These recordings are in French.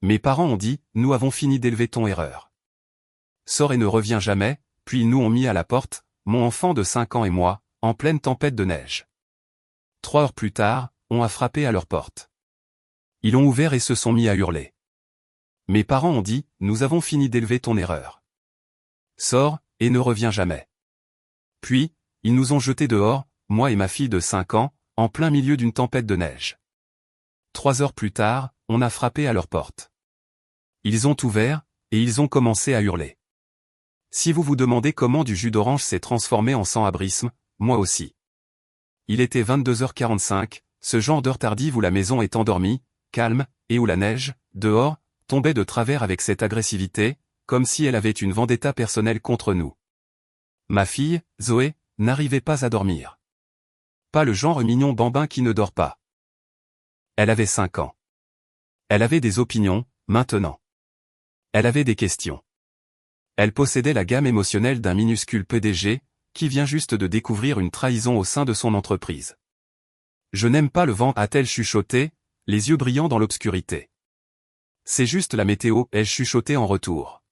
Mes parents ont dit, nous avons fini d'élever ton erreur. Sors et ne reviens jamais, puis ils nous ont mis à la porte, mon enfant de 5 ans et moi, en pleine tempête de neige. 3 heures plus tard, on a frappé à leur porte. Ils ont ouvert et se sont mis à hurler. Mes parents ont dit, nous avons fini d'élever ton erreur. Sors, et ne reviens jamais. Puis, ils nous ont jetés dehors, moi et ma fille de 5 ans, en plein milieu d'une tempête de neige. 3 heures plus tard, on a frappé à leur porte. Ils ont ouvert, et ils ont commencé à hurler. Si vous vous demandez comment du jus d'orange s'est transformé en sans-abrisme, moi aussi. Il était 22h45, ce genre d'heure tardive où la maison est endormie, calme, et où la neige, dehors, tombait de travers avec cette agressivité, comme si elle avait une vendetta personnelle contre nous. Ma fille, Zoé, n'arrivait pas à dormir. Pas le genre mignon bambin qui ne dort pas. Elle avait 5 ans. Elle avait des opinions, maintenant. Elle avait des questions. Elle possédait la gamme émotionnelle d'un minuscule PDG, qui vient juste de découvrir une trahison au sein de son entreprise. Je n'aime pas le vent, a-t-elle chuchoté, les yeux brillants dans l'obscurité. C'est juste la météo, ai-je chuchoté en retour.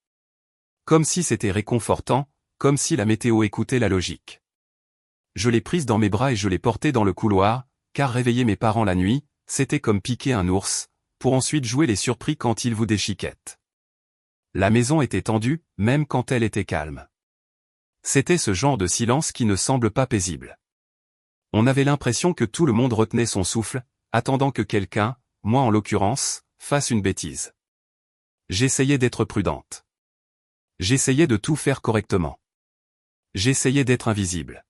Comme si c'était réconfortant, comme si la météo écoutait la logique. Je l'ai prise dans mes bras et je l'ai portée dans le couloir, car réveiller mes parents la nuit, c'était comme piquer un ours, pour ensuite jouer les surpris quand ils vous déchiquettent. La maison était tendue, même quand elle était calme. C'était ce genre de silence qui ne semble pas paisible. On avait l'impression que tout le monde retenait son souffle, attendant que quelqu'un, moi en l'occurrence, fasse une bêtise. J'essayais d'être prudente. J'essayais de tout faire correctement. J'essayais d'être invisible.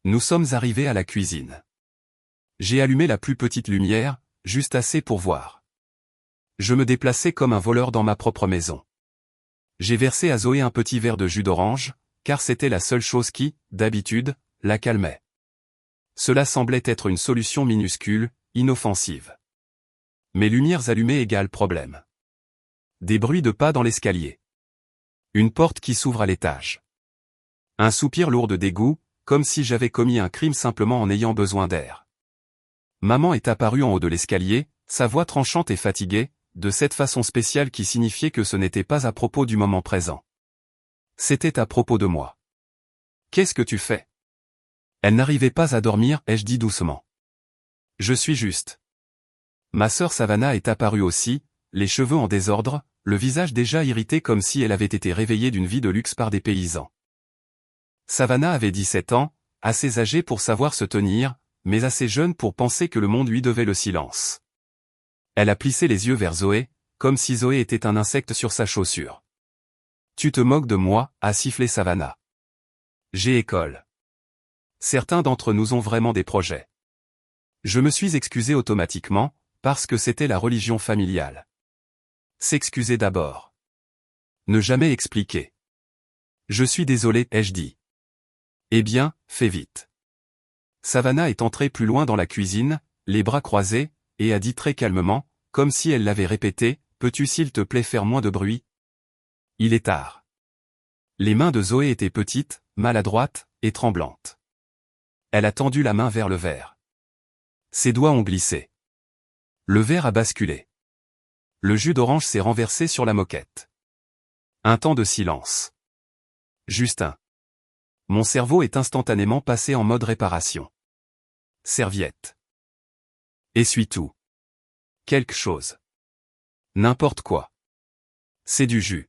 Nous sommes arrivés à la cuisine. J'ai allumé la plus petite lumière, juste assez pour voir. Je me déplaçais comme un voleur dans ma propre maison. J'ai versé à Zoé un petit verre de jus d'orange, car c'était la seule chose qui, d'habitude, la calmait. Cela semblait être une solution minuscule, inoffensive. Mes lumières allumées égale problème. Des bruits de pas dans l'escalier. Une porte qui s'ouvre à l'étage. Un soupir lourd de dégoût, comme si j'avais commis un crime simplement en ayant besoin d'air. Maman est apparue en haut de l'escalier, sa voix tranchante et fatiguée, de cette façon spéciale qui signifiait que ce n'était pas à propos du moment présent. C'était à propos de moi. Qu'est-ce que tu fais? Elle n'arrivait pas à dormir, ai-je dit doucement. Je suis juste. Ma sœur Savannah est apparue aussi, les cheveux en désordre, le visage déjà irrité comme si elle avait été réveillée d'une vie de luxe par des paysans. Savannah avait 17 ans, assez âgée pour savoir se tenir, mais assez jeune pour penser que le monde lui devait le silence. Elle a plissé les yeux vers Zoé, comme si Zoé était un insecte sur sa chaussure. Tu te moques de moi, a sifflé Savannah. J'ai école. Certains d'entre nous ont vraiment des projets. Je me suis excusé automatiquement, parce que c'était la religion familiale. S'excuser d'abord. Ne jamais expliquer. Je suis désolé, ai-je dit. Eh bien, fais vite. Savannah est entrée plus loin dans la cuisine, les bras croisés, et a dit très calmement, comme si elle l'avait répété, peux-tu s'il te plaît faire moins de bruit? Il est tard. Les mains de Zoé étaient petites, maladroites, et tremblantes. Elle a tendu la main vers le verre. Ses doigts ont glissé. Le verre a basculé. Le jus d'orange s'est renversé sur la moquette. Un temps de silence. Justin. Mon cerveau est instantanément passé en mode réparation. Serviette. Essuie-tout. Quelque chose. N'importe quoi. C'est du jus.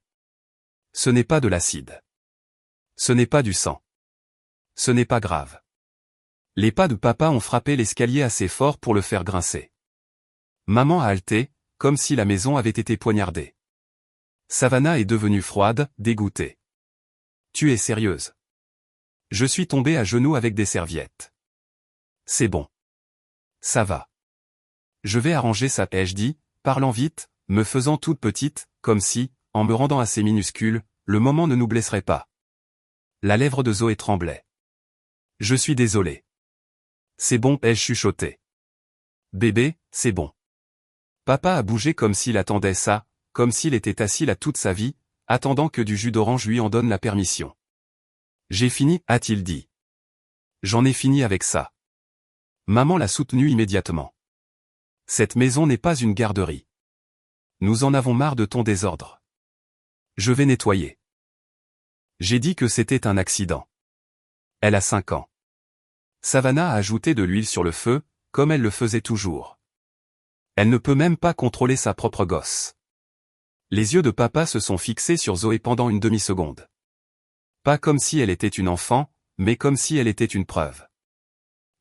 Ce n'est pas de l'acide. Ce n'est pas du sang. Ce n'est pas grave. Les pas de papa ont frappé l'escalier assez fort pour le faire grincer. Maman a halté, comme si la maison avait été poignardée. Savannah est devenue froide, dégoûtée. Tu es sérieuse? Je suis tombé à genoux avec des serviettes. C'est bon. Ça va. Je vais arranger ça, ai-je dit, parlant vite, me faisant toute petite, comme si, en me rendant assez minuscule, le moment ne nous blesserait pas. La lèvre de Zoé tremblait. Je suis désolé. C'est bon, ai-je chuchoté. Bébé, c'est bon. Papa a bougé comme s'il attendait ça, comme s'il était assis là toute sa vie, attendant que du jus d'orange lui en donne la permission. J'ai fini, a-t-il dit. J'en ai fini avec ça. Maman l'a soutenu immédiatement. Cette maison n'est pas une garderie. Nous en avons marre de ton désordre. Je vais nettoyer. J'ai dit que c'était un accident. Elle a 5 ans. Savannah a ajouté de l'huile sur le feu, comme elle le faisait toujours. Elle ne peut même pas contrôler sa propre gosse. Les yeux de papa se sont fixés sur Zoé pendant une demi-seconde. Pas comme si elle était une enfant, mais comme si elle était une preuve.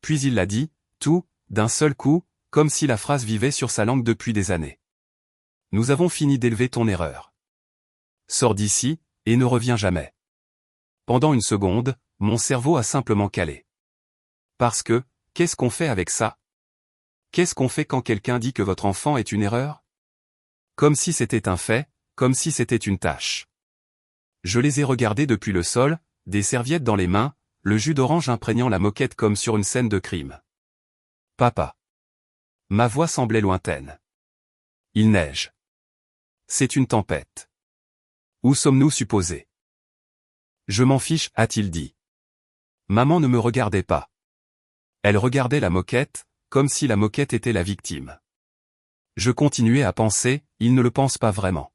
Puis il l'a dit, tout, d'un seul coup, comme si la phrase vivait sur sa langue depuis des années. Nous avons fini d'élever ton erreur. Sors d'ici, et ne reviens jamais. Pendant une seconde, mon cerveau a simplement calé. Parce que, qu'est-ce qu'on fait avec ça? Qu'est-ce qu'on fait quand quelqu'un dit que votre enfant est une erreur? Comme si c'était un fait, comme si c'était une tâche. Je les ai regardés depuis le sol, des serviettes dans les mains, le jus d'orange imprégnant la moquette comme sur une scène de crime. Papa. Ma voix semblait lointaine. Il neige. C'est une tempête. Où sommes-nous supposés? Je m'en fiche, a-t-il dit. Maman ne me regardait pas. Elle regardait la moquette, comme si la moquette était la victime. Je continuais à penser, ils ne le pensent pas vraiment.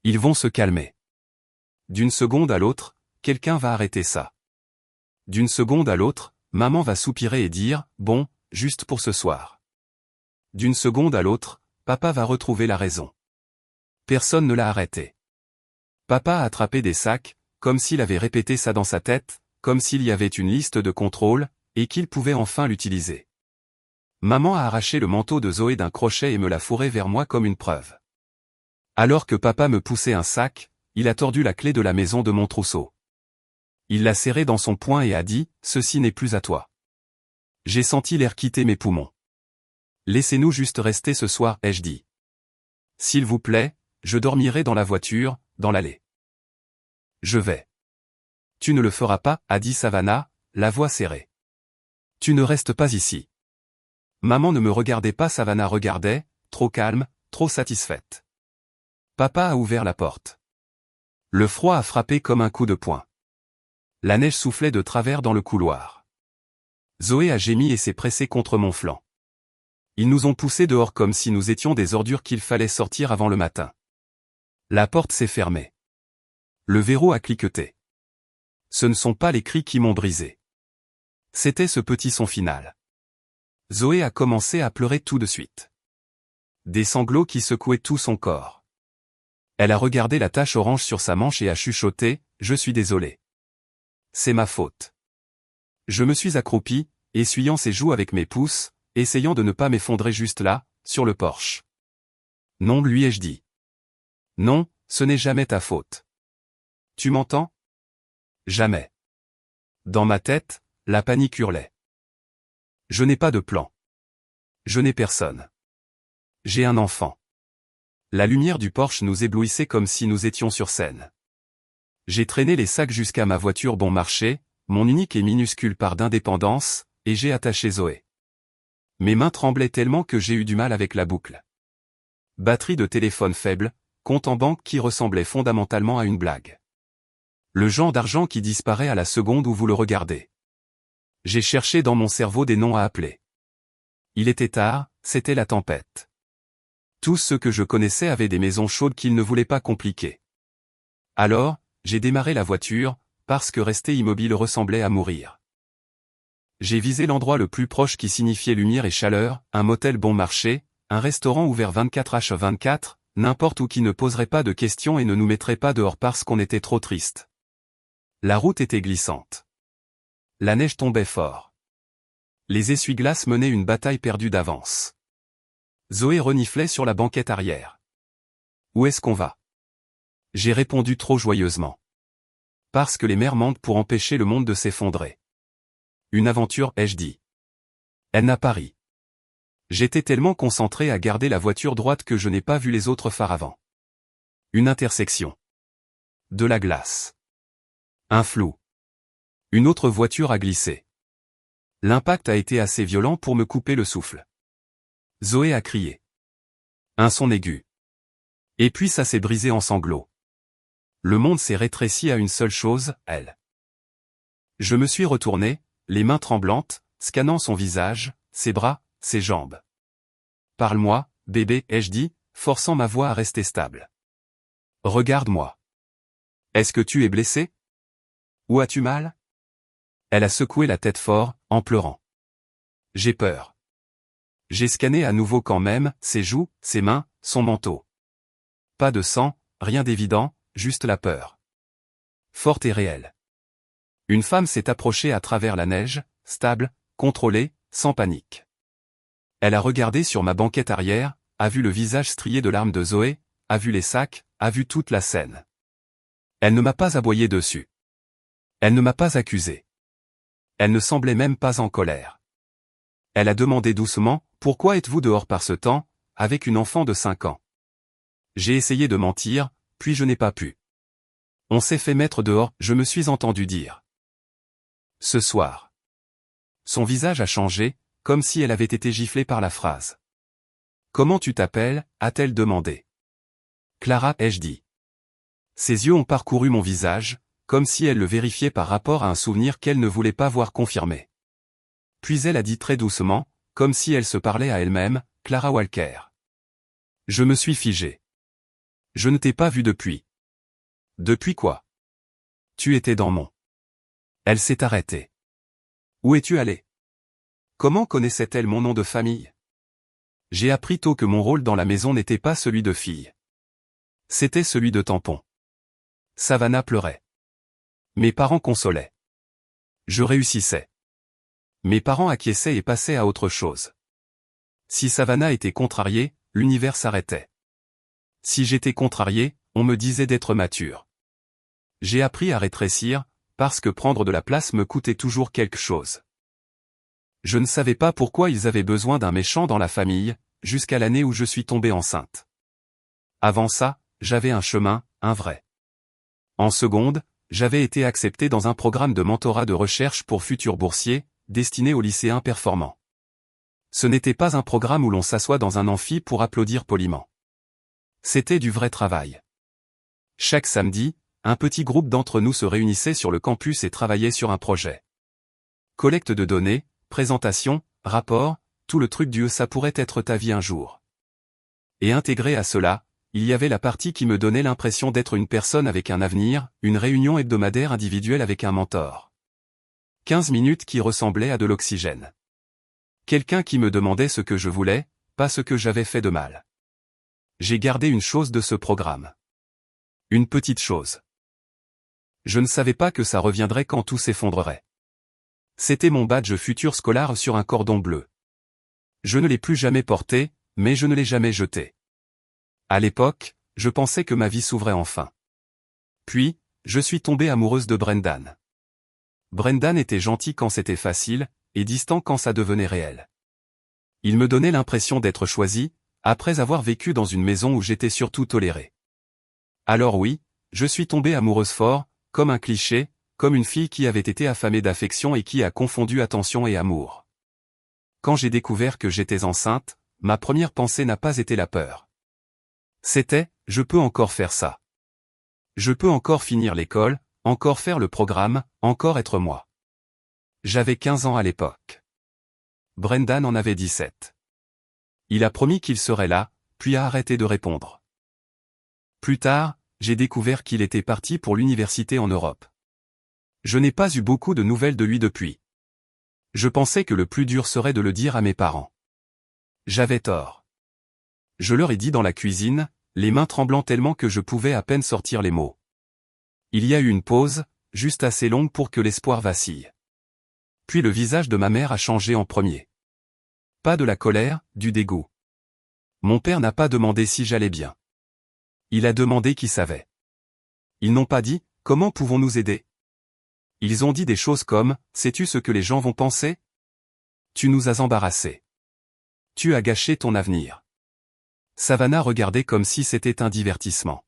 Ils vont se calmer. D'une seconde à l'autre, quelqu'un va arrêter ça. D'une seconde à l'autre, maman va soupirer et dire, bon, juste pour ce soir. D'une seconde à l'autre, papa va retrouver la raison. Personne ne l'a arrêté. Papa a attrapé des sacs, comme s'il avait répété ça dans sa tête, comme s'il y avait une liste de contrôle, et qu'il pouvait enfin l'utiliser. Maman a arraché le manteau de Zoé d'un crochet et me l'a fourré vers moi comme une preuve. Alors que papa me poussait un sac, il a tordu la clé de la maison de mon trousseau. Il l'a serré dans son poing et a dit, « Ceci n'est plus à toi. » J'ai senti l'air quitter mes poumons. « Laissez-nous juste rester ce soir, ai-je dit. S'il vous plaît, je dormirai dans la voiture, dans l'allée. Je vais. Tu ne le feras pas, a dit Savannah, la voix serrée. Tu ne restes pas ici. Maman ne me regardait pas, Savannah regardait, trop calme, trop satisfaite. Papa a ouvert la porte. Le froid a frappé comme un coup de poing. La neige soufflait de travers dans le couloir. Zoé a gémi et s'est pressée contre mon flanc. Ils nous ont poussés dehors comme si nous étions des ordures qu'il fallait sortir avant le matin. La porte s'est fermée. Le verrou a cliqueté. Ce ne sont pas les cris qui m'ont brisé. C'était ce petit son final. Zoé a commencé à pleurer tout de suite. Des sanglots qui secouaient tout son corps. Elle a regardé la tache orange sur sa manche et a chuchoté, « Je suis désolée. C'est ma faute. » Je me suis accroupi, essuyant ses joues avec mes pouces, essayant de ne pas m'effondrer juste là, sur le porche. Non, lui ai-je dit. Non, ce n'est jamais ta faute. Tu m'entends? Jamais. Dans ma tête, la panique hurlait. Je n'ai pas de plan. Je n'ai personne. J'ai un enfant. La lumière du porche nous éblouissait comme si nous étions sur scène. J'ai traîné les sacs jusqu'à ma voiture bon marché, mon unique et minuscule part d'indépendance, et j'ai attaché Zoé. Mes mains tremblaient tellement que j'ai eu du mal avec la boucle. Batterie de téléphone faible, compte en banque qui ressemblait fondamentalement à une blague. Le genre d'argent qui disparaît à la seconde où vous le regardez. J'ai cherché dans mon cerveau des noms à appeler. Il était tard, c'était la tempête. Tous ceux que je connaissais avaient des maisons chaudes qu'ils ne voulaient pas compliquer. Alors, j'ai démarré la voiture, parce que rester immobile ressemblait à mourir. J'ai visé l'endroit le plus proche qui signifiait lumière et chaleur, un motel bon marché, un restaurant ouvert 24h24, n'importe où qui ne poserait pas de questions et ne nous mettrait pas dehors parce qu'on était trop triste. La route était glissante. La neige tombait fort. Les essuie-glaces menaient une bataille perdue d'avance. Zoé reniflait sur la banquette arrière. Où est-ce qu'on va? J'ai répondu trop joyeusement. Parce que les mers mentent pour empêcher le monde de s'effondrer. Une aventure, ai-je dit. Elle n'a pas ri. J'étais tellement concentré à garder la voiture droite que je n'ai pas vu les autres phares avant. Une intersection. De la glace. Un flou. Une autre voiture a glissé. L'impact a été assez violent pour me couper le souffle. Zoé a crié. Un son aigu. Et puis ça s'est brisé en sanglots. Le monde s'est rétréci à une seule chose, elle. Je me suis retourné, les mains tremblantes, scannant son visage, ses bras, ses jambes. Parle-moi, bébé, ai-je dit, forçant ma voix à rester stable. Regarde-moi. Est-ce que tu es blessé? Où as-tu mal? Elle a secoué la tête fort, en pleurant. J'ai peur. J'ai scanné à nouveau quand même, ses joues, ses mains, son manteau. Pas de sang, rien d'évident, juste la peur. Forte et réelle. Une femme s'est approchée à travers la neige, stable, contrôlée, sans panique. Elle a regardé sur ma banquette arrière, a vu le visage strié de larmes de Zoé, a vu les sacs, a vu toute la scène. Elle ne m'a pas aboyé dessus. Elle ne m'a pas accusé. Elle ne semblait même pas en colère. Elle a demandé doucement, « Pourquoi êtes-vous dehors par ce temps, avec une enfant de 5 ans ?» J'ai essayé de mentir, puis je n'ai pas pu. On s'est fait mettre dehors, je me suis entendu dire. Ce soir. Son visage a changé, comme si elle avait été giflée par la phrase. Comment tu t'appelles, a-t-elle demandé. Clara, ai-je dit. Ses yeux ont parcouru mon visage, comme si elle le vérifiait par rapport à un souvenir qu'elle ne voulait pas voir confirmé. Puis elle a dit très doucement, comme si elle se parlait à elle-même, Clara Walker. Je me suis figé. Je ne t'ai pas vu depuis. Depuis quoi? Tu étais dans mon. Elle s'est arrêtée. Où es-tu allé? Comment connaissait-elle mon nom de famille? J'ai appris tôt que mon rôle dans la maison n'était pas celui de fille. C'était celui de tampon. Savannah pleurait. Mes parents consolaient. Je réussissais. Mes parents acquiesçaient et passaient à autre chose. Si Savannah était contrariée, l'univers s'arrêtait. Si j'étais contrarié, on me disait d'être mature. J'ai appris à rétrécir, parce que prendre de la place me coûtait toujours quelque chose. Je ne savais pas pourquoi ils avaient besoin d'un méchant dans la famille, jusqu'à l'année où je suis tombée enceinte. Avant ça, j'avais un chemin, un vrai. En seconde, j'avais été accepté dans un programme de mentorat de recherche pour futurs boursiers, destiné aux lycéens performants. Ce n'était pas un programme où l'on s'assoit dans un amphi pour applaudir poliment. C'était du vrai travail. Chaque samedi, un petit groupe d'entre nous se réunissait sur le campus et travaillait sur un projet. Collecte de données, présentation, rapport, tout le truc du ça pourrait être ta vie un jour. Et intégré à cela, il y avait la partie qui me donnait l'impression d'être une personne avec un avenir, une réunion hebdomadaire individuelle avec un mentor. 15 minutes qui ressemblaient à de l'oxygène. Quelqu'un qui me demandait ce que je voulais, pas ce que j'avais fait de mal. J'ai gardé une chose de ce programme. Une petite chose. Je ne savais pas que ça reviendrait quand tout s'effondrerait. C'était mon badge futur scolaire sur un cordon bleu. Je ne l'ai plus jamais porté, mais je ne l'ai jamais jeté. À l'époque, je pensais que ma vie s'ouvrait enfin. Puis, je suis tombée amoureuse de Brendan. Brendan était gentil quand c'était facile, et distant quand ça devenait réel. Il me donnait l'impression d'être choisi, après avoir vécu dans une maison où j'étais surtout tolérée. Alors oui, je suis tombée amoureuse fort, comme un cliché, comme une fille qui avait été affamée d'affection et qui a confondu attention et amour. Quand j'ai découvert que j'étais enceinte, ma première pensée n'a pas été la peur. C'était, je peux encore faire ça. Je peux encore finir l'école, encore faire le programme, encore être moi. J'avais 15 ans à l'époque. Brendan en avait 17. Il a promis qu'il serait là, puis a arrêté de répondre. Plus tard, j'ai découvert qu'il était parti pour l'université en Europe. Je n'ai pas eu beaucoup de nouvelles de lui depuis. Je pensais que le plus dur serait de le dire à mes parents. J'avais tort. Je leur ai dit dans la cuisine, les mains tremblant tellement que je pouvais à peine sortir les mots. Il y a eu une pause, juste assez longue pour que l'espoir vacille. Puis le visage de ma mère a changé en premier. Pas de la colère, du dégoût. Mon père n'a pas demandé si j'allais bien. Il a demandé qui savait. Ils n'ont pas dit, comment pouvons-nous aider? Ils ont dit des choses comme, sais-tu ce que les gens vont penser? Tu nous as embarrassés. Tu as gâché ton avenir. Savannah regardait comme si c'était un divertissement.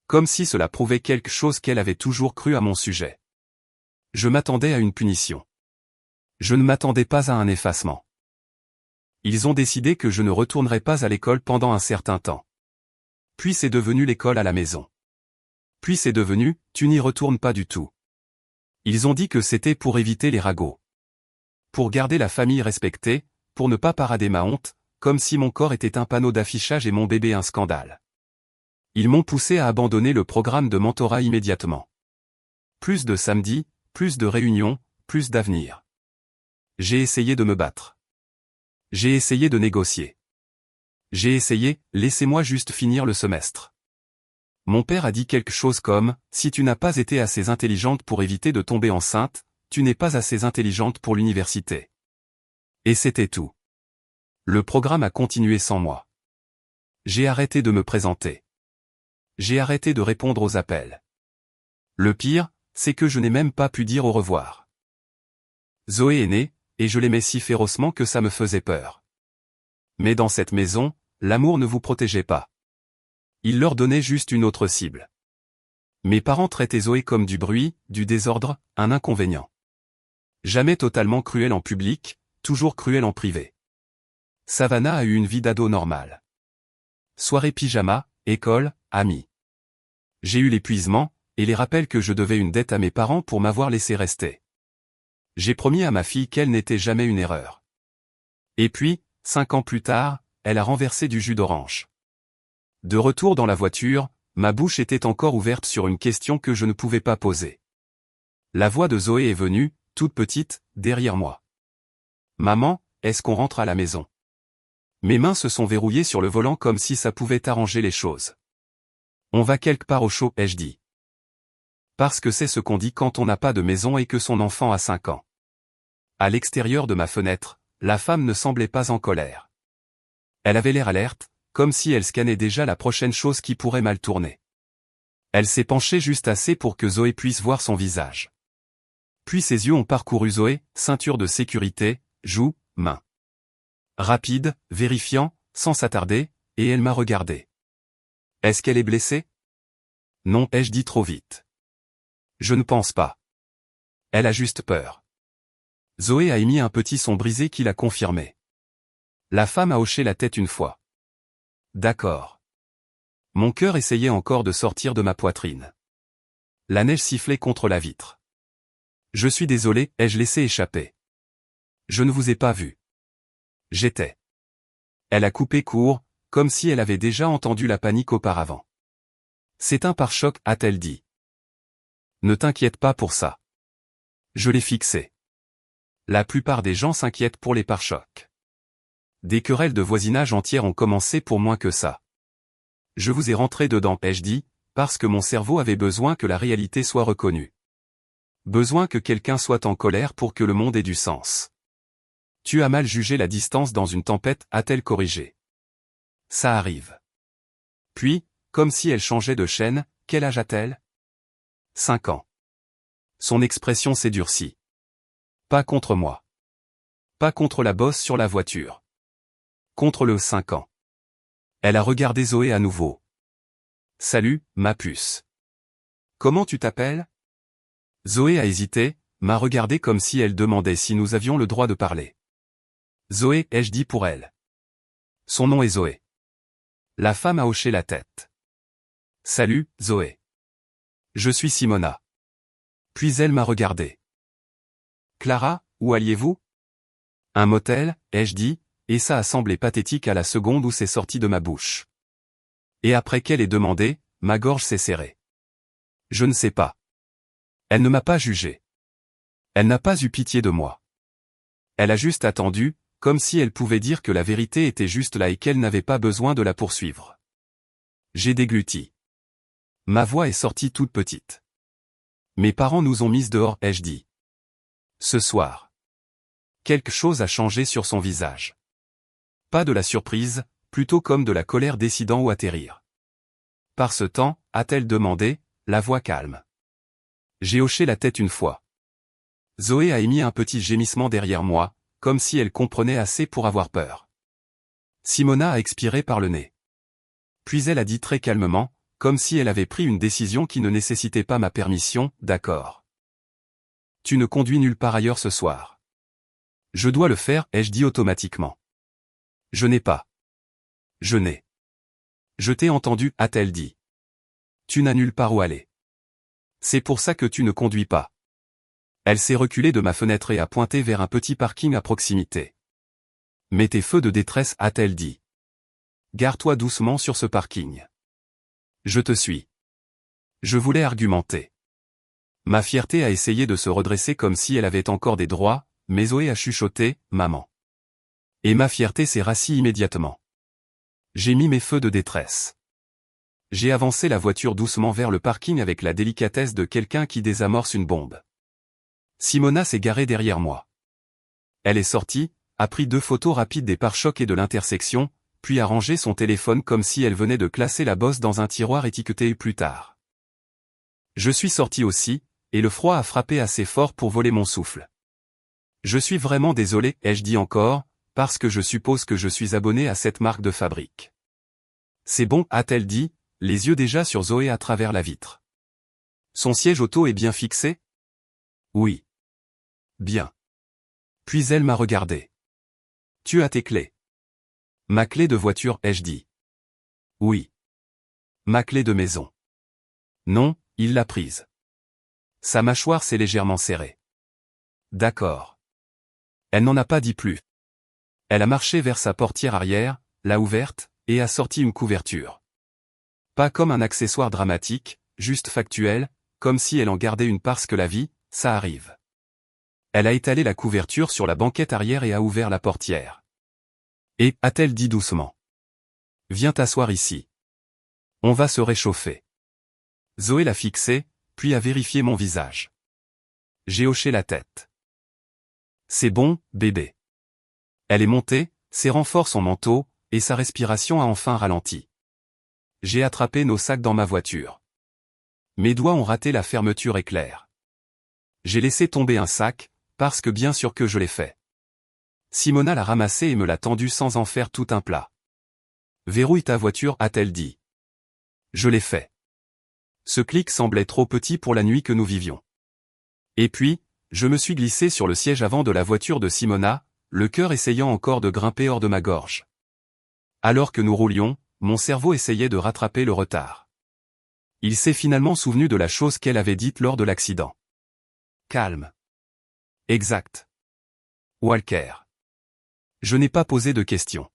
Comme si cela prouvait quelque chose qu'elle avait toujours cru à mon sujet. Je m'attendais à une punition. Je ne m'attendais pas à un effacement. Ils ont décidé que je ne retournerais pas à l'école pendant un certain temps. Puis c'est devenu l'école à la maison. Puis c'est devenu, tu n'y retournes pas du tout. Ils ont dit que c'était pour éviter les ragots. Pour garder la famille respectée, pour ne pas parader ma honte, comme si mon corps était un panneau d'affichage et mon bébé un scandale. Ils m'ont poussé à abandonner le programme de mentorat immédiatement. Plus de samedis, plus de réunions, plus d'avenir. J'ai essayé de me battre. J'ai essayé de négocier. J'ai essayé, laissez-moi juste finir le semestre. Mon père a dit quelque chose comme, si tu n'as pas été assez intelligente pour éviter de tomber enceinte, tu n'es pas assez intelligente pour l'université. Et c'était tout. Le programme a continué sans moi. J'ai arrêté de me présenter. J'ai arrêté de répondre aux appels. Le pire, c'est que je n'ai même pas pu dire au revoir. Zoé est née, et je l'aimais si férocement que ça me faisait peur. Mais dans cette maison, l'amour ne vous protégeait pas. Il leur donnait juste une autre cible. Mes parents traitaient Zoé comme du bruit, du désordre, un inconvénient. Jamais totalement cruel en public, toujours cruel en privé. Savannah a eu une vie d'ado normale. Soirée pyjama, école, amis. J'ai eu l'épuisement, et les rappels que je devais une dette à mes parents pour m'avoir laissé rester. J'ai promis à ma fille qu'elle n'était jamais une erreur. Et puis, 5 ans plus tard, elle a renversé du jus d'orange. De retour dans la voiture, ma bouche était encore ouverte sur une question que je ne pouvais pas poser. La voix de Zoé est venue, toute petite, derrière moi. Maman, est-ce qu'on rentre à la maison? Mes mains se sont verrouillées sur le volant comme si ça pouvait arranger les choses. On va quelque part au chaud, ai-je dit. Parce que c'est ce qu'on dit quand on n'a pas de maison et que son enfant a 5 ans. À l'extérieur de ma fenêtre, la femme ne semblait pas en colère. Elle avait l'air alerte, comme si elle scannait déjà la prochaine chose qui pourrait mal tourner. Elle s'est penchée juste assez pour que Zoé puisse voir son visage. Puis ses yeux ont parcouru Zoé, ceinture de sécurité, joues, mains. Rapide, vérifiant, sans s'attarder, et elle m'a regardé. Est-ce qu'elle est blessée? Non, ai-je dit trop vite. Je ne pense pas. Elle a juste peur. Zoé a émis un petit son brisé qui l'a confirmé. La femme a hoché la tête une fois. D'accord. Mon cœur essayait encore de sortir de ma poitrine. La neige sifflait contre la vitre. Je suis désolé, ai-je laissé échapper. Je ne vous ai pas vu. J'étais. Elle a coupé court, comme si elle avait déjà entendu la panique auparavant. C'est un pare-choc, a-t-elle dit. Ne t'inquiète pas pour ça. Je l'ai fixé. La plupart des gens s'inquiètent pour les pare-chocs. Des querelles de voisinage entières ont commencé pour moins que ça. Je vous ai rentré dedans, ai-je dit, parce que mon cerveau avait besoin que la réalité soit reconnue. Besoin que quelqu'un soit en colère pour que le monde ait du sens. Tu as mal jugé la distance dans une tempête, a-t-elle corrigé. Ça arrive. Puis, comme si elle changeait de chaîne, quel âge a-t-elle? 5 ans. Son expression s'est durcie. Pas contre moi. Pas contre la bosse sur la voiture. Contre le 5 ans. Elle a regardé Zoé à nouveau. Salut, ma puce. Comment tu t'appelles? Zoé a hésité, m'a regardé comme si elle demandait si nous avions le droit de parler. Zoé, ai-je dit pour elle. Son nom est Zoé. La femme a hoché la tête. Salut, Zoé. Je suis Simona. Puis elle m'a regardé. Clara, où alliez-vous? Un motel, ai-je dit, et ça a semblé pathétique à la seconde où c'est sorti de ma bouche. Et après qu'elle ait demandé, ma gorge s'est serrée. Je ne sais pas. Elle ne m'a pas jugé. Elle n'a pas eu pitié de moi. Elle a juste attendu, comme si elle pouvait dire que la vérité était juste là et qu'elle n'avait pas besoin de la poursuivre. J'ai dégluti. Ma voix est sortie toute petite. Mes parents nous ont mises dehors, ai-je dit. Ce soir. Quelque chose a changé sur son visage. Pas de la surprise, plutôt comme de la colère décidant où atterrir. Par ce temps, a-t-elle demandé, la voix calme. J'ai hoché la tête une fois. Zoé a émis un petit gémissement derrière moi, comme si elle comprenait assez pour avoir peur. Simona a expiré par le nez. Puis elle a dit très calmement, comme si elle avait pris une décision qui ne nécessitait pas ma permission, d'accord. Tu ne conduis nulle part ailleurs ce soir. Je dois le faire, ai-je dit automatiquement. Je n'ai pas. Je n'ai. Je t'ai entendu, a-t-elle dit. Tu n'as nulle part où aller. C'est pour ça que tu ne conduis pas. Elle s'est reculée de ma fenêtre et a pointé vers un petit parking à proximité. Mais tes feux de détresse, a-t-elle dit. Gare-toi doucement sur ce parking. Je te suis. Je voulais argumenter. Ma fierté a essayé de se redresser comme si elle avait encore des droits, mais Zoé a chuchoté, maman. Et ma fierté s'est rassie immédiatement. J'ai mis mes feux de détresse. J'ai avancé la voiture doucement vers le parking avec la délicatesse de quelqu'un qui désamorce une bombe. Simona s'est garée derrière moi. Elle est sortie, a pris 2 photos rapides des pare-chocs et de l'intersection, puis a rangé son téléphone comme si elle venait de classer la bosse dans un tiroir étiqueté plus tard. Je suis sorti aussi, et le froid a frappé assez fort pour voler mon souffle. Je suis vraiment désolé, ai-je dit encore, parce que je suppose que je suis abonné à cette marque de fabrique. C'est bon, a-t-elle dit, les yeux déjà sur Zoé à travers la vitre. Son siège auto est bien fixé? Oui. Bien. Puis elle m'a regardé. Tu as tes clés? Ma clé de voiture, ai-je dit. Oui. Ma clé de maison. Non, il l'a prise. Sa mâchoire s'est légèrement serrée. D'accord. Elle n'en a pas dit plus. Elle a marché vers sa portière arrière, l'a ouverte, et a sorti une couverture. Pas comme un accessoire dramatique, juste factuel, comme si elle en gardait une parce que la vie, ça arrive. Elle a étalé la couverture sur la banquette arrière et a ouvert la portière. Et, a-t-elle dit doucement. Viens t'asseoir ici. On va se réchauffer. Zoé l'a fixé, puis a vérifié mon visage. J'ai hoché la tête. C'est bon, bébé. Elle est montée, serrant fort son manteau, et sa respiration a enfin ralenti. J'ai attrapé nos sacs dans ma voiture. Mes doigts ont raté la fermeture éclair. J'ai laissé tomber un sac, parce que bien sûr que je l'ai fait. Simona l'a ramassé et me l'a tendu sans en faire tout un plat. Verrouille ta voiture, a-t-elle dit. Je l'ai fait. Ce clic semblait trop petit pour la nuit que nous vivions. Et puis, je me suis glissé sur le siège avant de la voiture de Simona, le cœur essayant encore de grimper hors de ma gorge. Alors que nous roulions, mon cerveau essayait de rattraper le retard. Il s'est finalement souvenu de la chose qu'elle avait dite lors de l'accident. Calme. Exact. Walker. Je n'ai pas posé de questions.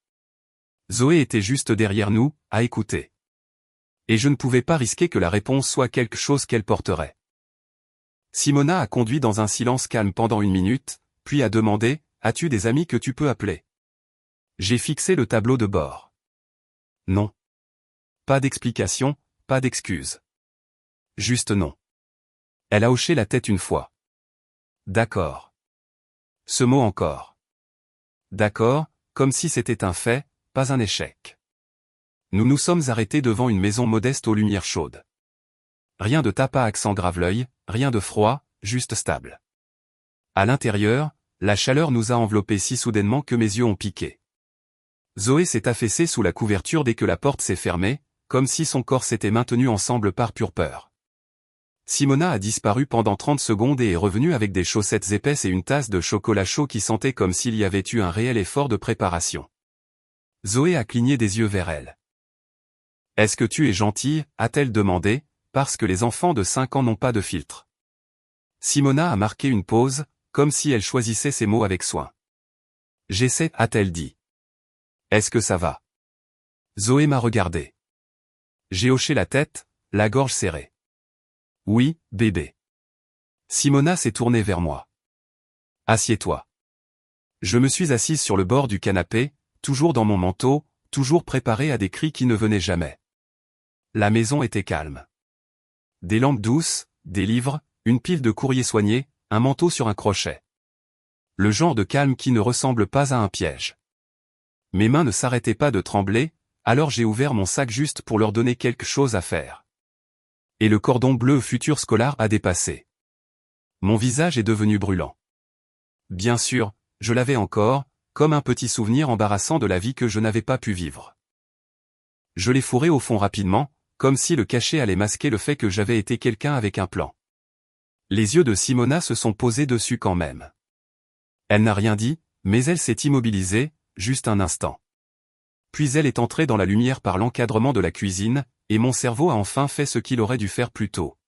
Zoé était juste derrière nous, à écouter. Et je ne pouvais pas risquer que la réponse soit quelque chose qu'elle porterait. Simona a conduit dans un silence calme pendant 1 minute, puis a demandé, « As-tu des amis que tu peux appeler ?» J'ai fixé le tableau de bord. Non. Pas d'explication, pas d'excuse. Juste non. Elle a hoché la tête une fois. D'accord. Ce mot encore. D'accord, comme si c'était un fait, pas un échec. Nous nous sommes arrêtés devant une maison modeste aux lumières chaudes. Rien de tapas accent grave-l'œil, rien de froid, juste stable. À l'intérieur, la chaleur nous a enveloppés si soudainement que mes yeux ont piqué. Zoé s'est affaissée sous la couverture dès que la porte s'est fermée, comme si son corps s'était maintenu ensemble par pure peur. Simona a disparu pendant 30 secondes et est revenue avec des chaussettes épaisses et une tasse de chocolat chaud qui sentait comme s'il y avait eu un réel effort de préparation. Zoé a cligné des yeux vers elle. « Est-ce que tu es gentille ?» a-t-elle demandé, parce que les enfants de 5 ans n'ont pas de filtre. Simona a marqué une pause, comme si elle choisissait ses mots avec soin. « J'essaie » a-t-elle dit. « Est-ce que ça va ?» Zoé m'a regardé. J'ai hoché la tête, la gorge serrée. « Oui, bébé. » Simona s'est tournée vers moi. « Assieds-toi. » Je me suis assise sur le bord du canapé, toujours dans mon manteau, toujours préparé à des cris qui ne venaient jamais. La maison était calme. Des lampes douces, des livres, une pile de courriers soignés, un manteau sur un crochet. Le genre de calme qui ne ressemble pas à un piège. Mes mains ne s'arrêtaient pas de trembler, alors j'ai ouvert mon sac juste pour leur donner quelque chose à faire. Et le cordon bleu futur scolaire a dépassé. Mon visage est devenu brûlant. Bien sûr, je l'avais encore, comme un petit souvenir embarrassant de la vie que je n'avais pas pu vivre. Je l'ai fourré au fond rapidement, comme si le cachet allait masquer le fait que j'avais été quelqu'un avec un plan. Les yeux de Simona se sont posés dessus quand même. Elle n'a rien dit, mais elle s'est immobilisée, juste un instant. Puis elle est entrée dans la lumière par l'encadrement de la cuisine, et mon cerveau a enfin fait ce qu'il aurait dû faire plus tôt.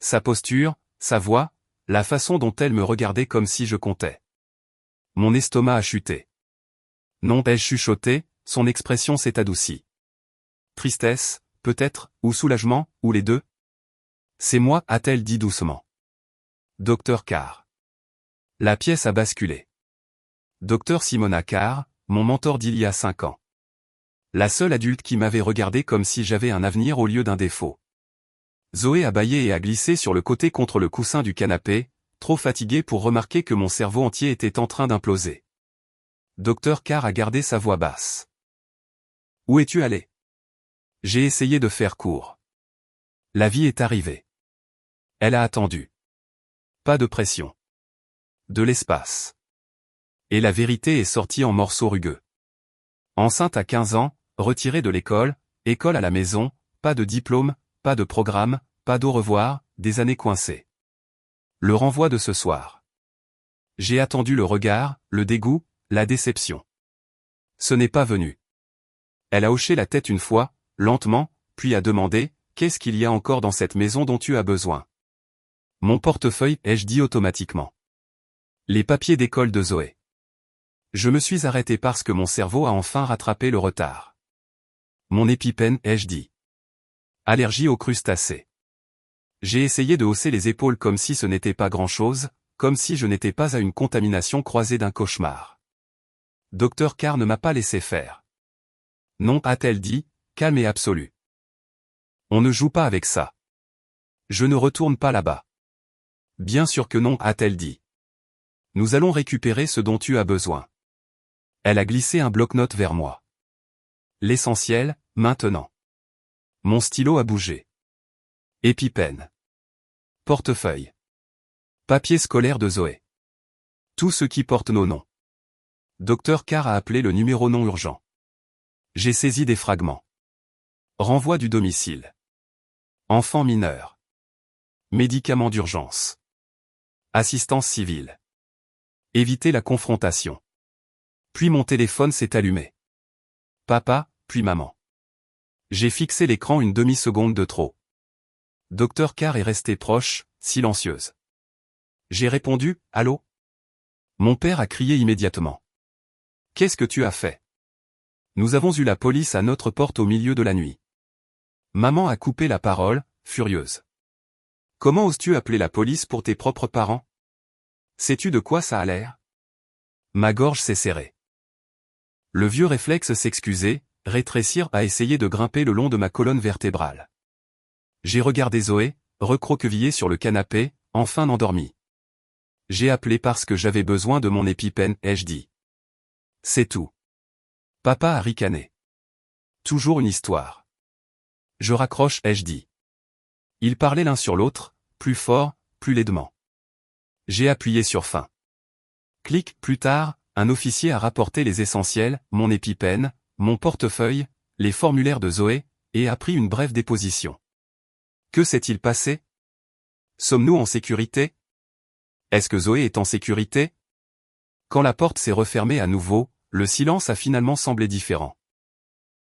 Sa posture, sa voix, la façon dont elle me regardait comme si je comptais. Mon estomac a chuté. Non, ai-je chuchoté, son expression s'est adoucie. Tristesse, peut-être, ou soulagement, ou les deux? C'est moi, a-t-elle dit doucement. Docteur Carr. La pièce a basculé. Docteur Simona Carr, mon mentor d'il y a 5 ans. La seule adulte qui m'avait regardé comme si j'avais un avenir au lieu d'un défaut. Zoé a bâillé et a glissé sur le côté contre le coussin du canapé, trop fatiguée pour remarquer que mon cerveau entier était en train d'imploser. Docteur Carr a gardé sa voix basse. Où es-tu allé? J'ai essayé de faire court. La vie est arrivée. Elle a attendu. Pas de pression. De l'espace. Et la vérité est sortie en morceaux rugueux. Enceinte à 15 ans, retirée de l'école, école à la maison, pas de diplôme, pas de programme, pas d'au revoir, des années coincées. Le renvoi de ce soir. J'ai attendu le regard, le dégoût, la déception. Ce n'est pas venu. Elle a hoché la tête une fois, lentement, puis a demandé, qu'est-ce qu'il y a encore dans cette maison dont tu as besoin? Mon portefeuille, ai-je dit automatiquement. Les papiers d'école de Zoé. Je me suis arrêté parce que mon cerveau a enfin rattrapé le retard. Mon épipène, ai-je dit. Allergie aux crustacés. J'ai essayé de hausser les épaules comme si ce n'était pas grand-chose, comme si je n'étais pas à une contamination croisée d'un cauchemar. Docteur Carr ne m'a pas laissé faire. Non, a-t-elle dit, calme et absolu. On ne joue pas avec ça. Je ne retourne pas là-bas. Bien sûr que non, a-t-elle dit. Nous allons récupérer ce dont tu as besoin. Elle a glissé un bloc-notes vers moi. L'essentiel, maintenant. Mon stylo a bougé. Épipène. Portefeuille. Papier scolaire de Zoé. Tout ce qui porte nos noms. Docteur Carr a appelé le numéro non urgent. J'ai saisi des fragments. Renvoi du domicile. Enfant mineur. Médicaments d'urgence. Assistance civile. Éviter la confrontation. Puis mon téléphone s'est allumé. Papa, puis maman. J'ai fixé l'écran une demi-seconde de trop. Docteur Carr est restée proche, silencieuse. J'ai répondu, allô? Mon père a crié immédiatement. Qu'est-ce que tu as fait? Nous avons eu la police à notre porte au milieu de la nuit. Maman a coupé la parole, furieuse. Comment oses-tu appeler la police pour tes propres parents? Sais-tu de quoi ça a l'air? Ma gorge s'est serrée. Le vieux réflexe s'excuser, rétrécir a essayé de grimper le long de ma colonne vertébrale. J'ai regardé Zoé, recroquevillée sur le canapé, enfin endormie. J'ai appelé parce que j'avais besoin de mon épipène, ai-je dit. C'est tout. Papa a ricané. Toujours une histoire. Je raccroche, ai-je dit. Ils parlaient l'un sur l'autre, plus fort, plus laidement. J'ai appuyé sur fin. Clic, plus tard, un officier a rapporté les essentiels, mon épipène, mon portefeuille, les formulaires de Zoé, et a pris une brève déposition. Que s'est-il passé? Sommes-nous en sécurité? Est-ce que Zoé est en sécurité? Quand la porte s'est refermée à nouveau, le silence a finalement semblé différent.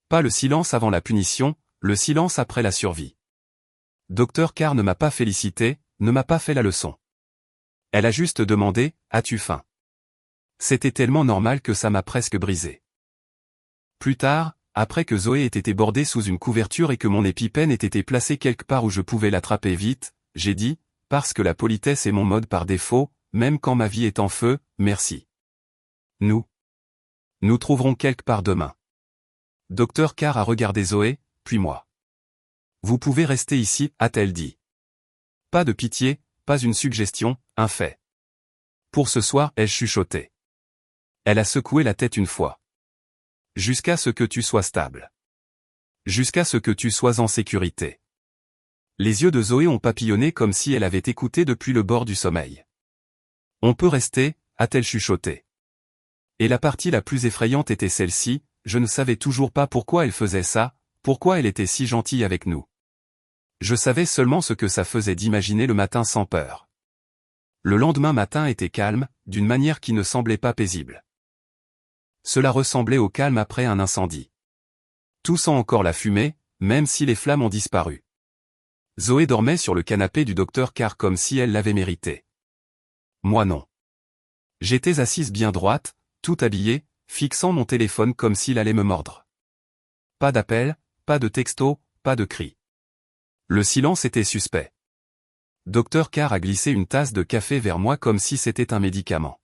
Pas le silence avant la punition, le silence après la survie. Docteur Carr ne m'a pas félicité, ne m'a pas fait la leçon. Elle a juste demandé, as-tu faim? C'était tellement normal que ça m'a presque brisé. Plus tard, après que Zoé ait été bordée sous une couverture et que mon épipène ait été placé quelque part où je pouvais l'attraper vite, j'ai dit, parce que la politesse est mon mode par défaut, même quand ma vie est en feu, merci. Nous trouverons quelque part demain. Docteur Carr a regardé Zoé, puis moi. Vous pouvez rester ici, a-t-elle dit. Pas de pitié, pas une suggestion, un fait. Pour ce soir, ai-je chuchoté. Elle a secoué la tête une fois. Jusqu'à ce que tu sois stable. Jusqu'à ce que tu sois en sécurité. Les yeux de Zoé ont papillonné comme si elle avait écouté depuis le bord du sommeil. On peut rester, a-t-elle chuchoté. Et la partie la plus effrayante était celle-ci, je ne savais toujours pas pourquoi elle faisait ça, pourquoi elle était si gentille avec nous. Je savais seulement ce que ça faisait d'imaginer le matin sans peur. Le lendemain matin était calme, d'une manière qui ne semblait pas paisible. Cela ressemblait au calme après un incendie. Tout sent encore la fumée, même si les flammes ont disparu. Zoé dormait sur le canapé du docteur Carr comme si elle l'avait mérité. Moi non. J'étais assise bien droite, tout habillée, fixant mon téléphone comme s'il allait me mordre. Pas d'appel, pas de texto, pas de cri. Le silence était suspect. Dr Carr a glissé une tasse de café vers moi comme si c'était un médicament.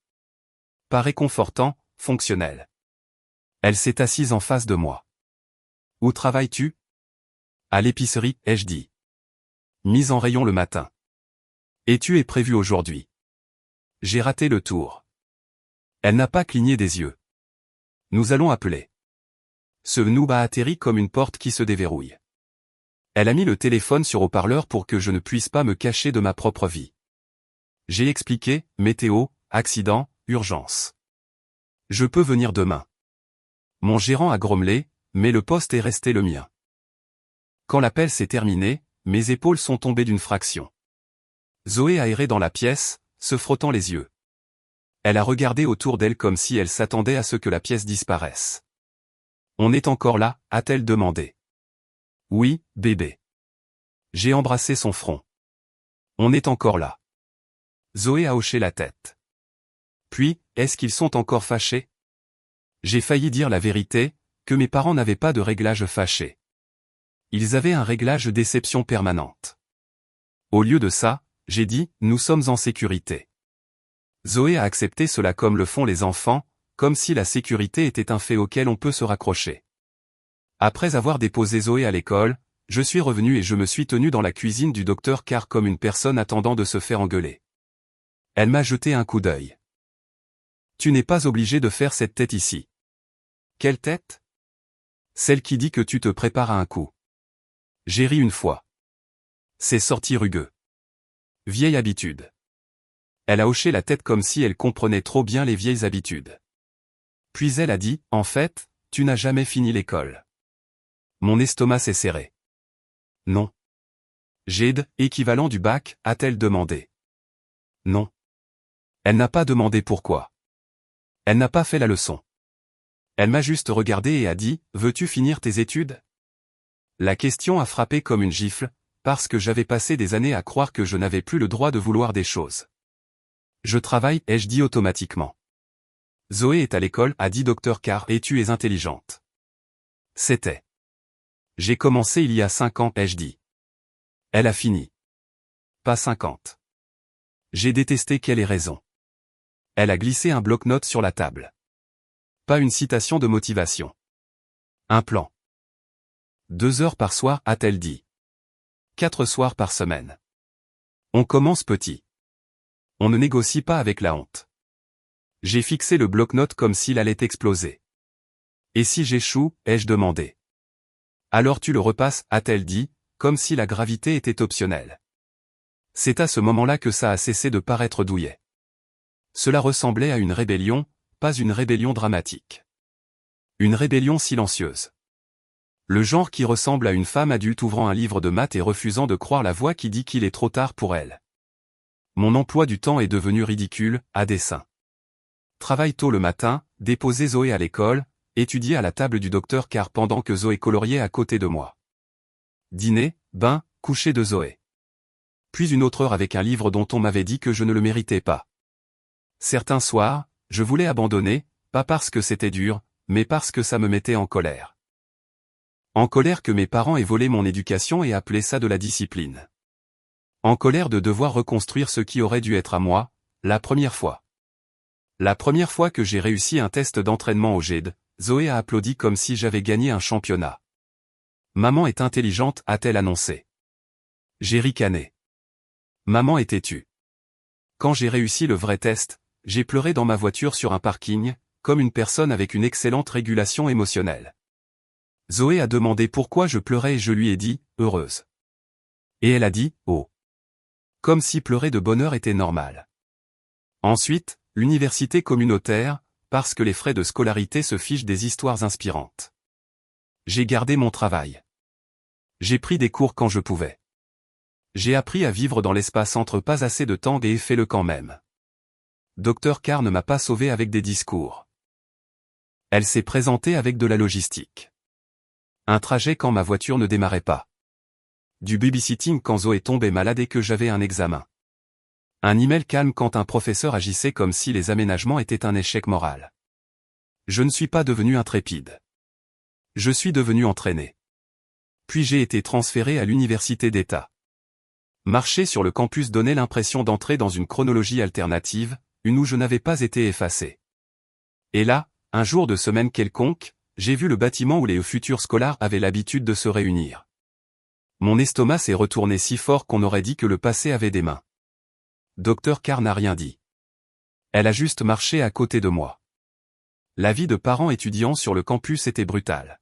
Pas réconfortant, fonctionnel. Elle s'est assise en face de moi. Où travailles-tu? À l'épicerie, ai-je dit. Mise en rayon le matin. Et tu es prévu aujourd'hui. J'ai raté le tour. Elle n'a pas cligné des yeux. Nous allons appeler. Ce noob a atterri comme une porte qui se déverrouille. Elle a mis le téléphone sur haut-parleur pour que je ne puisse pas me cacher de ma propre vie. J'ai expliqué, météo, accident, urgence. Je peux venir demain. Mon gérant a grommelé, mais le poste est resté le mien. Quand l'appel s'est terminé, mes épaules sont tombées d'une fraction. Zoé a erré dans la pièce, se frottant les yeux. Elle a regardé autour d'elle comme si elle s'attendait à ce que la pièce disparaisse. On est encore là, a-t-elle demandé. Oui, bébé. J'ai embrassé son front. On est encore là. Zoé a hoché la tête. Puis, est-ce qu'ils sont encore fâchés? J'ai failli dire la vérité, que mes parents n'avaient pas de réglage fâché. Ils avaient un réglage déception permanente. Au lieu de ça, j'ai dit, nous sommes en sécurité. Zoé a accepté cela comme le font les enfants, comme si la sécurité était un fait auquel on peut se raccrocher. Après avoir déposé Zoé à l'école, je suis revenu et je me suis tenu dans la cuisine du docteur Carr comme une personne attendant de se faire engueuler. Elle m'a jeté un coup d'œil. Tu n'es pas obligé de faire cette tête ici. Quelle tête? Celle qui dit que tu te prépares à un coup. J'ai ri une fois. C'est sorti rugueux. Vieille habitude. Elle a hoché la tête comme si elle comprenait trop bien les vieilles habitudes. Puis elle a dit, en fait, tu n'as jamais fini l'école. Mon estomac s'est serré. Non. Jade, équivalent du bac, a-t-elle demandé? Non. Elle n'a pas demandé pourquoi. Elle n'a pas fait la leçon. Elle m'a juste regardé et a dit, veux-tu finir tes études? La question a frappé comme une gifle, parce que j'avais passé des années à croire que je n'avais plus le droit de vouloir des choses. Je travaille, ai-je dit automatiquement. Zoé est à l'école, a dit Dr Carr, et tu es intelligente. C'était. J'ai commencé il y a 5 ans, ai-je dit. Elle a fini. Pas 50. J'ai détesté qu'elle ait raison. Elle a glissé un bloc-notes sur la table. Pas une citation de motivation. Un plan. 2 heures par soir, a-t-elle dit. 4 soirs par semaine. On commence petit. On ne négocie pas avec la honte. J'ai fixé le bloc-notes comme s'il allait exploser. Et si j'échoue, ai-je demandé. Alors tu le repasses, a-t-elle dit, comme si la gravité était optionnelle. C'est à ce moment-là que ça a cessé de paraître douillet. Cela ressemblait à une rébellion, pas une rébellion dramatique. Une rébellion silencieuse. Le genre qui ressemble à une femme adulte ouvrant un livre de maths et refusant de croire la voix qui dit qu'il est trop tard pour elle. Mon emploi du temps est devenu ridicule, à dessein. Travaille tôt le matin, déposer Zoé à l'école, étudier à la table du docteur Carr pendant que Zoé coloriait à côté de moi. Dîner, bain, coucher de Zoé. Puis une autre heure avec un livre dont on m'avait dit que je ne le méritais pas. Certains soirs, je voulais abandonner, pas parce que c'était dur, mais parce que ça me mettait en colère. En colère que mes parents aient volé mon éducation et appelé ça de la discipline. En colère de devoir reconstruire ce qui aurait dû être à moi, la première fois. La première fois que j'ai réussi un test d'entraînement au GED, Zoé a applaudi comme si j'avais gagné un championnat. Maman est intelligente, a-t-elle annoncé. J'ai ricané. Maman est têtue. Quand j'ai réussi le vrai test, j'ai pleuré dans ma voiture sur un parking, comme une personne avec une excellente régulation émotionnelle. Zoé a demandé pourquoi je pleurais et je lui ai dit, heureuse. Et elle a dit, oh. Comme si pleurer de bonheur était normal. Ensuite, l'université communautaire, parce que les frais de scolarité se fichent des histoires inspirantes. J'ai gardé mon travail. J'ai pris des cours quand je pouvais. J'ai appris à vivre dans l'espace entre pas assez de temps et fait-le quand même. Dr Carr ne m'a pas sauvé avec des discours. Elle s'est présentée avec de la logistique. Un trajet quand ma voiture ne démarrait pas. Du babysitting quand Zoé tombait malade et que j'avais un examen. Un email calme quand un professeur agissait comme si les aménagements étaient un échec moral. Je ne suis pas devenu intrépide. Je suis devenu entraîné. Puis j'ai été transféré à l'université d'État. Marcher sur le campus donnait l'impression d'entrer dans une chronologie alternative, une où je n'avais pas été effacé. Et là, un jour de semaine quelconque, j'ai vu le bâtiment où les futurs scolaires avaient l'habitude de se réunir. Mon estomac s'est retourné si fort qu'on aurait dit que le passé avait des mains. Dr Carr n'a rien dit. Elle a juste marché à côté de moi. La vie de parents étudiants sur le campus était brutale.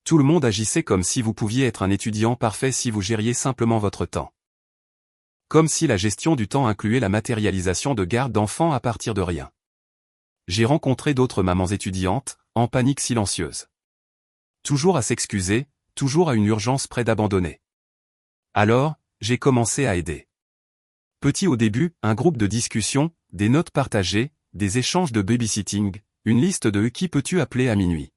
Tout le monde agissait comme si vous pouviez être un étudiant parfait si vous gériez simplement votre temps. Comme si la gestion du temps incluait la matérialisation de garde d'enfants à partir de rien. J'ai rencontré d'autres mamans étudiantes, en panique silencieuse. Toujours à s'excuser, toujours à une urgence près d'abandonner. Alors, j'ai commencé à aider. Petit au début, un groupe de discussion, des notes partagées, des échanges de babysitting, une liste de « qui peux-tu appeler à minuit ?»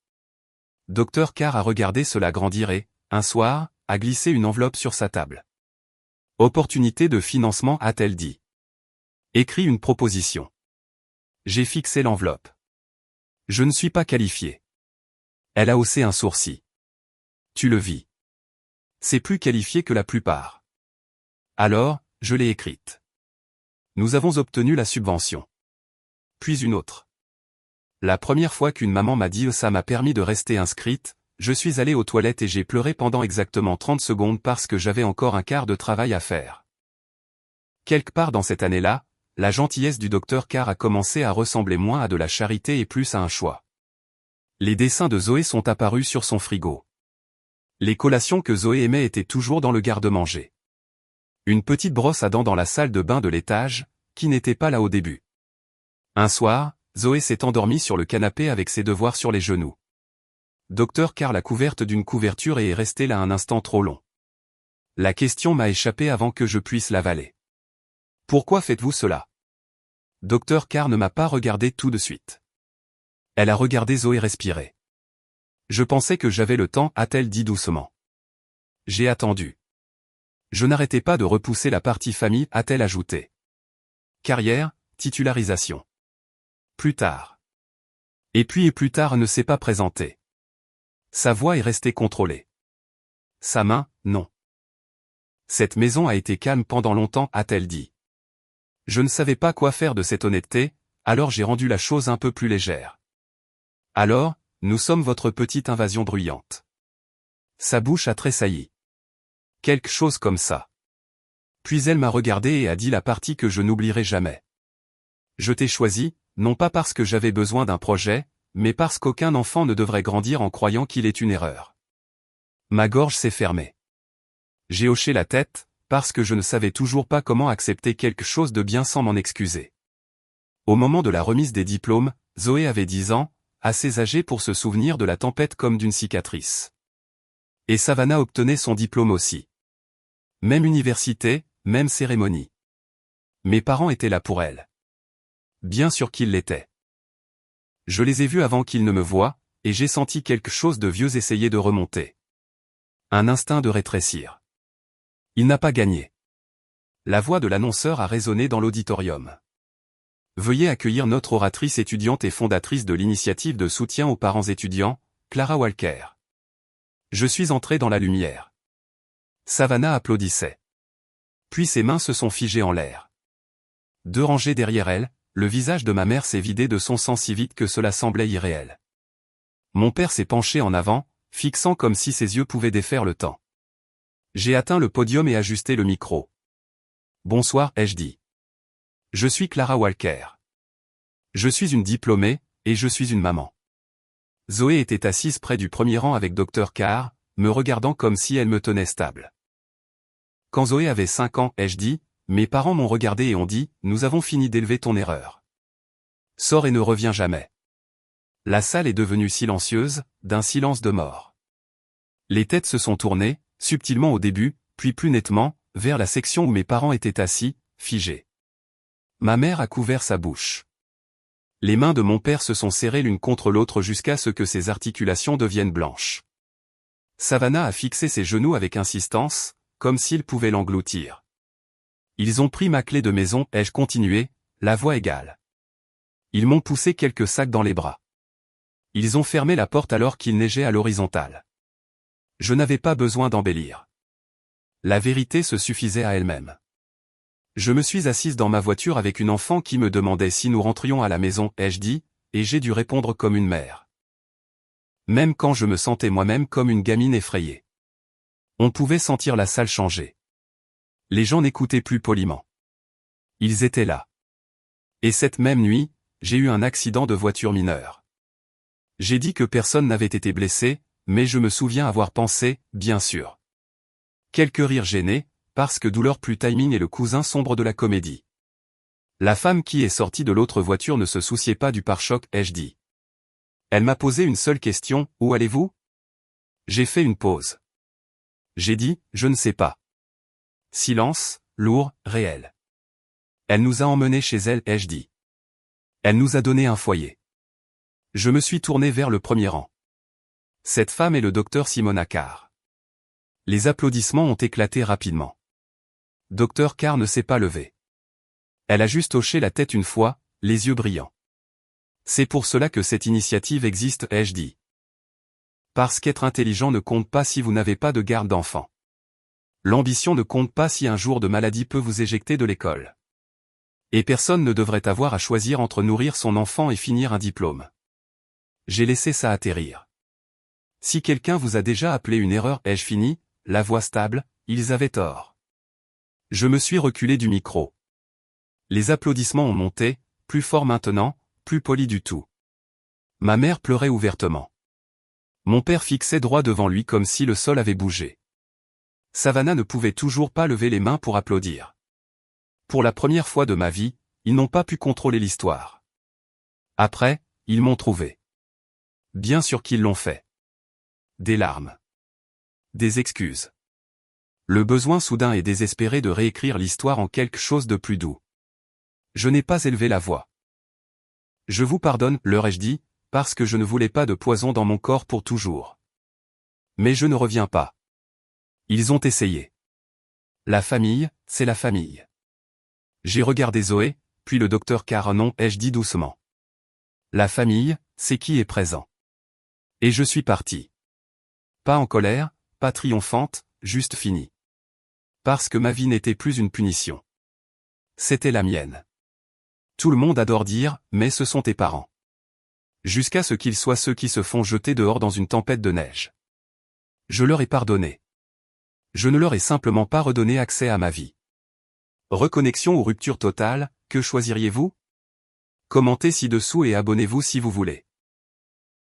Dr Carr a regardé cela grandir et, un soir, a glissé une enveloppe sur sa table. Opportunité de financement, a-t-elle dit. Écrit une proposition. J'ai fixé l'enveloppe. Je ne suis pas qualifié. Elle a haussé un sourcil. Tu le vis. C'est plus qualifié que la plupart. Alors, je l'ai écrite. Nous avons obtenu la subvention. Puis une autre. La première fois qu'une maman m'a dit ça m'a permis de rester inscrite, je suis allé aux toilettes et j'ai pleuré pendant exactement 30 secondes parce que j'avais encore un quart de travail à faire. Quelque part dans cette année-là, la gentillesse du Dr Carr a commencé à ressembler moins à de la charité et plus à un choix. Les dessins de Zoé sont apparus sur son frigo. Les collations que Zoé aimait étaient toujours dans le garde-manger. Une petite brosse à dents dans la salle de bain de l'étage, qui n'était pas là au début. Un soir, Zoé s'est endormie sur le canapé avec ses devoirs sur les genoux. Dr Carr l'a couverte d'une couverture et est restée là un instant trop long. La question m'a échappé avant que je puisse l'avaler. Pourquoi faites-vous cela? Dr Carr ne m'a pas regardé tout de suite. Elle a regardé Zoé respirer. Je pensais que j'avais le temps, a-t-elle dit doucement. J'ai attendu. Je n'arrêtais pas de repousser la partie famille, a-t-elle ajouté. Carrière, titularisation. Plus tard. Et plus tard ne s'est pas présenté. Sa voix est restée contrôlée. Sa main, non. Cette maison a été calme pendant longtemps, a-t-elle dit. Je ne savais pas quoi faire de cette honnêteté, alors j'ai rendu la chose un peu plus légère. Alors, nous sommes votre petite invasion bruyante. Sa bouche a tressailli. Quelque chose comme ça. Puis elle m'a regardé et a dit la partie que je n'oublierai jamais. Je t'ai choisi, non pas parce que j'avais besoin d'un projet, mais parce qu'aucun enfant ne devrait grandir en croyant qu'il est une erreur. Ma gorge s'est fermée. J'ai hoché la tête, parce que je ne savais toujours pas comment accepter quelque chose de bien sans m'en excuser. Au moment de la remise des diplômes, Zoé avait 10 ans, assez âgée pour se souvenir de la tempête comme d'une cicatrice. Et Savannah obtenait son diplôme aussi. Même université, même cérémonie. Mes parents étaient là pour elle. Bien sûr qu'ils l'étaient. Je les ai vus avant qu'ils ne me voient, et j'ai senti quelque chose de vieux essayer de remonter. Un instinct de rétrécir. Il n'a pas gagné. La voix de l'annonceur a résonné dans l'auditorium. Veuillez accueillir notre oratrice étudiante et fondatrice de l'initiative de soutien aux parents étudiants, Clara Walker. Je suis entré dans la lumière. Savannah applaudissait. Puis ses mains se sont figées en l'air. 2 rangées derrière elle, le visage de ma mère s'est vidé de son sang si vite que cela semblait irréel. Mon père s'est penché en avant, fixant comme si ses yeux pouvaient défaire le temps. J'ai atteint le podium et ajusté le micro. Bonsoir, ai-je dit. Je suis Clara Walker. Je suis une diplômée, et je suis une maman. Zoé était assise près du premier rang avec Dr Carr, me regardant comme si elle me tenait stable. Quand Zoé avait 5 ans, ai-je dit, mes parents m'ont regardé et ont dit, nous avons fini d'élever ton erreur. Sors et ne reviens jamais. La salle est devenue silencieuse, d'un silence de mort. Les têtes se sont tournées, subtilement au début, puis plus nettement, vers la section où mes parents étaient assis, figés. Ma mère a couvert sa bouche. Les mains de mon père se sont serrées l'une contre l'autre jusqu'à ce que ses articulations deviennent blanches. Savannah a fixé ses genoux avec insistance, comme s'il pouvait l'engloutir. Ils ont pris ma clé de maison, ai-je continué, la voix égale. Ils m'ont poussé quelques sacs dans les bras. Ils ont fermé la porte alors qu'il neigeait à l'horizontale. Je n'avais pas besoin d'embellir. La vérité se suffisait à elle-même. Je me suis assise dans ma voiture avec une enfant qui me demandait si nous rentrions à la maison, ai-je dit, et j'ai dû répondre comme une mère. Même quand je me sentais moi-même comme une gamine effrayée. On pouvait sentir la salle changer. Les gens n'écoutaient plus poliment. Ils étaient là. Et cette même nuit, j'ai eu un accident de voiture mineur. J'ai dit que personne n'avait été blessé, mais je me souviens avoir pensé, bien sûr. Quelques rires gênés, parce que douleur plus timing est le cousin sombre de la comédie. La femme qui est sortie de l'autre voiture ne se souciait pas du pare-choc, ai-je dit. Elle m'a posé une seule question, où allez-vous? J'ai fait une pause. J'ai dit, je ne sais pas. Silence, lourd, réel. Elle nous a emmenés chez elle, ai-je dit. Elle nous a donné un foyer. Je me suis tourné vers le premier rang. Cette femme est le docteur Simona Carr. Les applaudissements ont éclaté rapidement. Docteur Carr ne s'est pas levé. Elle a juste hoché la tête une fois, les yeux brillants. C'est pour cela que cette initiative existe, ai-je dit. Parce qu'être intelligent ne compte pas si vous n'avez pas de garde d'enfant. L'ambition ne compte pas si un jour de maladie peut vous éjecter de l'école. Et personne ne devrait avoir à choisir entre nourrir son enfant et finir un diplôme. J'ai laissé ça atterrir. Si quelqu'un vous a déjà appelé une erreur, ai-je fini, la voix stable, ils avaient tort. Je me suis reculé du micro. Les applaudissements ont monté, plus fort maintenant, plus poli du tout. Ma mère pleurait ouvertement. Mon père fixait droit devant lui comme si le sol avait bougé. Savannah ne pouvait toujours pas lever les mains pour applaudir. Pour la première fois de ma vie, ils n'ont pas pu contrôler l'histoire. Après, ils m'ont trouvé. Bien sûr qu'ils l'ont fait. Des larmes. Des excuses. Le besoin soudain et désespéré de réécrire l'histoire en quelque chose de plus doux. Je n'ai pas élevé la voix. Je vous pardonne, leur ai-je dit, parce que je ne voulais pas de poison dans mon corps pour toujours. Mais je ne reviens pas. Ils ont essayé. La famille, c'est la famille. J'ai regardé Zoé, puis le docteur Carr. Non, ai-je dit doucement. La famille, c'est qui est présent. Et je suis parti. Pas en colère, pas triomphante, juste fini. Parce que ma vie n'était plus une punition. C'était la mienne. Tout le monde adore dire, mais ce sont tes parents. Jusqu'à ce qu'ils soient ceux qui se font jeter dehors dans une tempête de neige. Je leur ai pardonné. Je ne leur ai simplement pas redonné accès à ma vie. Reconnexion ou rupture totale, que choisiriez-vous? Commentez ci-dessous et abonnez-vous si vous voulez.